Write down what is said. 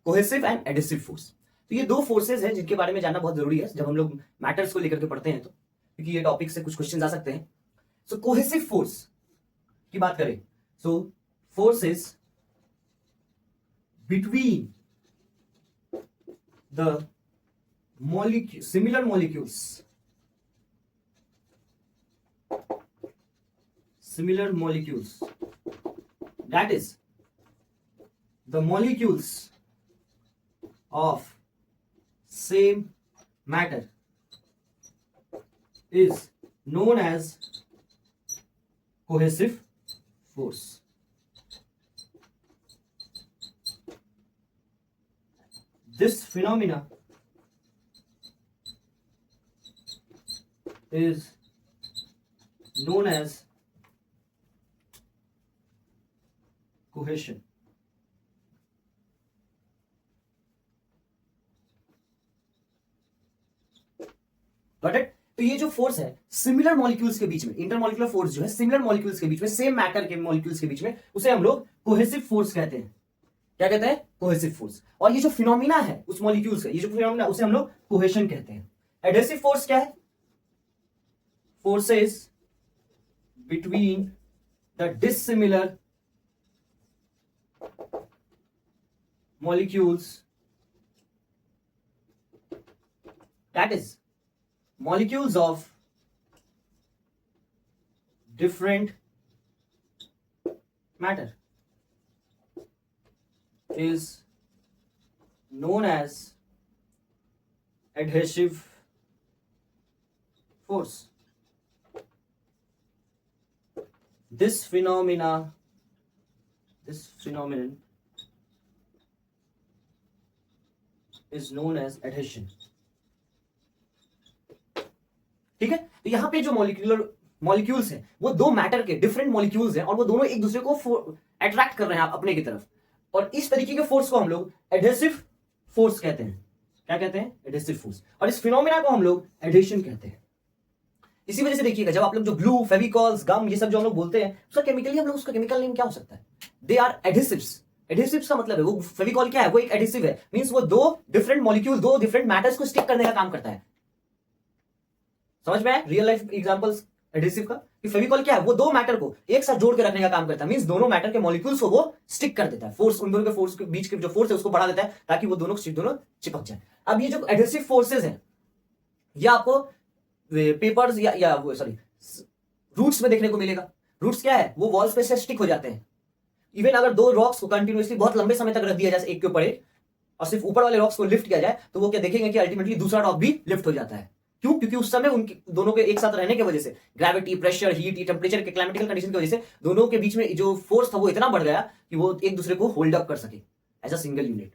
Cohesive and adhesive force. तो ये दो फोर्सेज हैं जिनके बारे में जानना बहुत जरूरी है जब हम लोग मैटर्स को लेकर के पढ़ते हैं, तो क्योंकि ये टॉपिक से कुछ क्वेश्चन आ सकते हैं। सो कोहेसिव फोर्स की बात करें, so forces between the similar molecules, that is the molecules of same matter is known as cohesive force. This phenomena is known as cohesion. Got it? तो ये जो फोर्स है सिमिलर मॉलिक्यूल्स के बीच में, intermolecular force जो है similar molecules के बीच में, सेम मैटर के मॉलिक्यूल्स के बीच में, उसे हम लोग कोहेसिव फोर्स कहते हैं। क्या कहते हैं? Cohesive force. और ये जो फिनोमिना है उस मॉलिक्यूल्स का, ये जो फिनोमिना उसे हम लोग कोहेशन कहते हैं। एडहेसिव फोर्स क्या है? Forces between the dissimilar molecules, that is molecules of different matter is known as adhesive force. This phenomenon is known as adhesion. ठीक है? तो यहां पे जो मॉलिक्यूल्स हैं वो दो मैटर के डिफरेंट मॉलिक्यूल्स हैं और वो दोनों एक दूसरे को अट्रैक्ट कर रहे हैं अपने की तरफ, और इस तरीके के फोर्स को हम लोग एडहेसिव फोर्स कहते हैं। क्या कहते हैं? Adhesive force. और इस फिनोमिना को हम लोग एडहेशन कहते हैं। इसी वजह से देखिएगा जब आप लोग जो ग्लू, फेविकॉल्स, गम, ये सब जो हम लोग बोलते हैं उसका केमिकली हम लोग उसका केमिकल नेम क्या हो सकता है? They are adhesives. एडहेसिव्स का मतलब है वो फेविकॉल क्या है? वो एक एडहेसिव है, मींस वो दो डिफरेंट मॉलिक्यूल, दो डिफरेंट मैटर्स को स्टिक करने का काम करता है। समझ में आया? रियल लाइफ एग्जांपल्स एडहेसिव का कि फेविकॉल क्या है? वो दो मैटर को एक साथ जोड़ के रखने का काम करता है, मींस दोनों मैटर के मॉलिक्यूल्स को वो स्टिक कर देता है। फोर्स, उन दोनों के फोर्स के बीच के जो फोर्स है उसको बढ़ा देता है ताकि वो दोनों चिपक जाए। अब ये जो एडहेसिव फोर्सेस हैं ये आपको पेपर्स या रूट्स में देखने को मिलेगा। रूट्स क्या है? वो वॉल्स पे से स्टिक हो जाते हैं। इवन अगर दो रॉक्स को कंटिन्यूअसली बहुत लंबे समय तक रख दिया जाए एक के ऊपर एक, और सिर्फ ऊपर वाले रॉक्स को लिफ्ट किया जाए, तो वो क्या देखेंगे कि अल्टीमेटली दूसरा रॉक भी लिफ्ट हो जाता है। क्यों? क्योंकि उस समय उनके दोनों के एक साथ रहने की वजह से ग्रेविटी, प्रेशर, हीट, टेम्परेचर के क्लाइमेटिकल कंडीशन की वजह से दोनों के बीच में जो फोर्स था वो इतना बढ़ गया कि वो एक दूसरे को होल्ड अप कर सके एज अ सिंगल यूनिट।